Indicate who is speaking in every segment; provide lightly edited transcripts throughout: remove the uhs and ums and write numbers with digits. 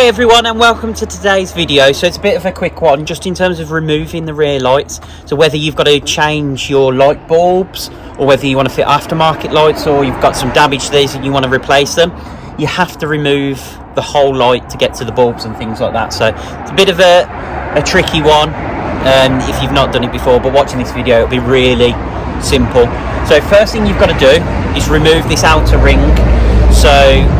Speaker 1: Hey everyone, and welcome to today's video. So it's a bit of a quick one just in terms of removing the rear lights. So whether you've got to change your light bulbs or whether you want to fit aftermarket lights or you've got some damage to these and you want to replace them, you have to remove the whole light to get to the bulbs and things like that. So it's a bit of a tricky one if you've not done it before, but watching this video it'll be really simple. So first thing you've got to do is remove this outer ring. So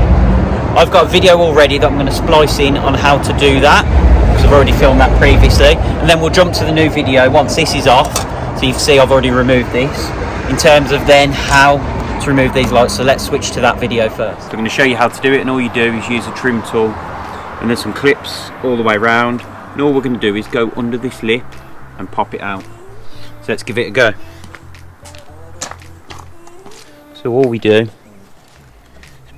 Speaker 1: I've got a video already that I'm going to splice in on how to do that because I've already filmed that previously, and then we'll jump to the new video once this is off, so you can see I've already removed this, in terms of then how to remove these lights. So let's switch to that video first. So I'm going to show you how to do it, and all you do is use a trim tool, and there's some clips all the way around, and all we're going to do is go under this lip and pop it out. So let's give it a go. So all we do is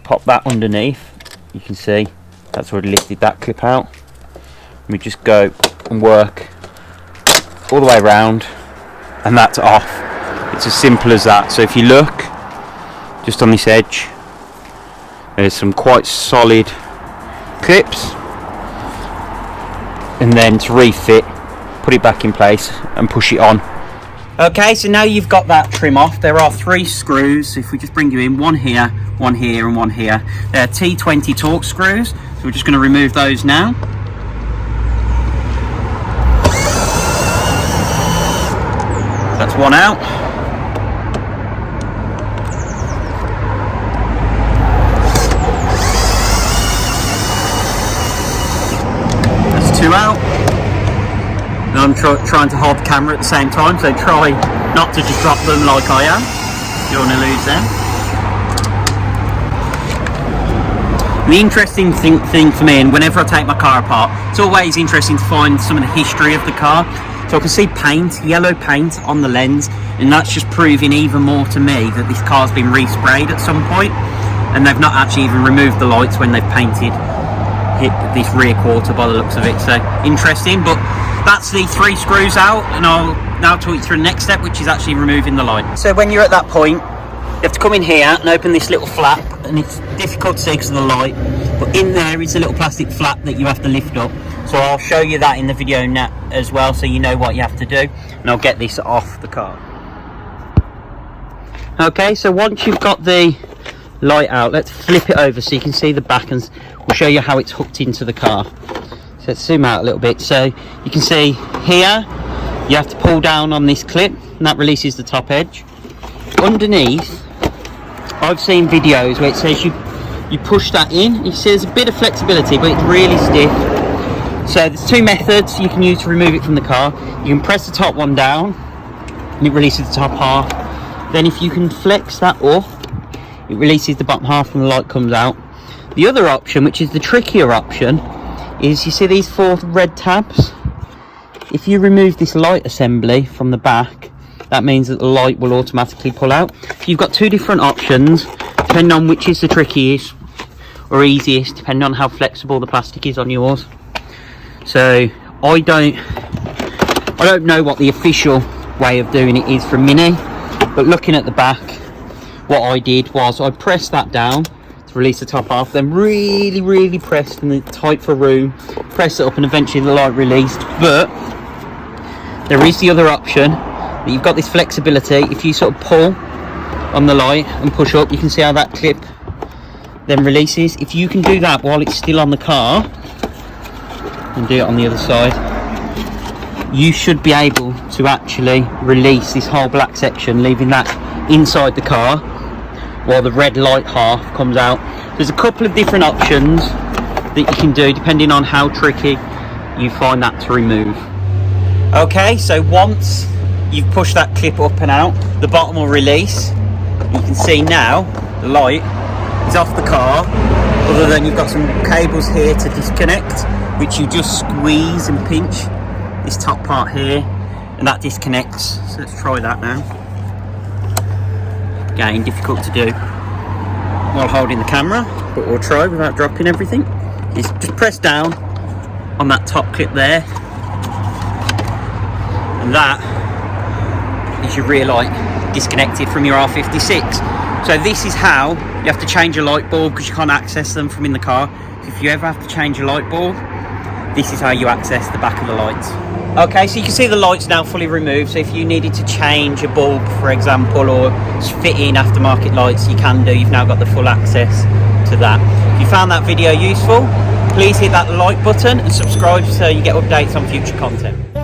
Speaker 1: pop that underneath. You can see that's already lifted that clip out. And we just go and work all the way around, and that's off. It's as simple as that. So if you look just on this edge, there's some quite solid clips, and then to refit, put it back in place and push it on. Okay, so now you've got that trim off. There are 3 screws. If we just bring you in, one here, one here and one here. They're T20 Torx screws, so we're just going to remove those now. That's one out. That's 2 out. And I'm trying to hold the camera at the same time, so try not to just drop them like I am. You don't want to lose them. The interesting thing for me, and whenever I take my car apart, it's always interesting to find some of the history of the car. So I can see paint, yellow paint on the lens, and that's just proving even more to me that this car's been resprayed at some point, and they've not actually even removed the lights when they've painted this rear quarter by the looks of it. So interesting, but that's the 3 screws out, and I'll now talk you through the next step, which is actually removing the light. So when you're at that point, you have to come in here and open this little flap, and it's difficult to see because of the light, but in there is a little plastic flap that you have to lift up. So I'll show you that in the video now as well, so you know what you have to do, and I'll get this off the car. Okay, so once you've got the light out, let's flip it over so you can see the back, and we'll show you how it's hooked into the car. So let's zoom out a little bit. So you can see here you have to pull down on this clip, and that releases the top edge. Underneath, I've seen videos where it says you push that in. You see there's a bit of flexibility, but it's really stiff. So there's 2 methods you can use to remove it from the car. You can press the top one down and it releases the top half. Then if you can flex that up, it releases the bottom half and the light comes out. The other option, which is the trickier option, is you see these 4 red tabs? If you remove this light assembly from the back, that means that the light will automatically pull out. You've got 2 different options depending on which is the trickiest or easiest, depending on how flexible the plastic is on yours. So I don't know what the official way of doing it is for Mini, but looking at the back, what I did was I pressed that down to release the top half, then really pressed in the tight for room, press it up, and eventually the light released. But there is the other option, that you've got this flexibility. If you sort of pull on the light and push up, you can see how that clip then releases. If you can do that while it's still on the car, and do it on the other side, you should be able to actually release this whole black section, leaving that inside the car while the red light half comes out. There's a couple of different options that you can do depending on how tricky you find that to remove. Okay, so once you've pushed that clip up and out, the bottom will release. You can see now the light is off the car, other than you've got some cables here to disconnect, which you just squeeze and pinch this top part here, and that disconnects. So let's try that now. Again, difficult to do while holding the camera, but we'll try without dropping everything. Just press down on that top clip there, and that is your rear light disconnected from your R56. So this is how you have to change a light bulb because you can't access them from in the car. So if you ever have to change a light bulb, this is how you access the back of the lights. Okay, so you can see the lights now fully removed. So if you needed to change a bulb, for example, or fit in aftermarket lights, you can do. You've now got the full access to that. If you found that video useful, please hit that like button and subscribe so you get updates on future content.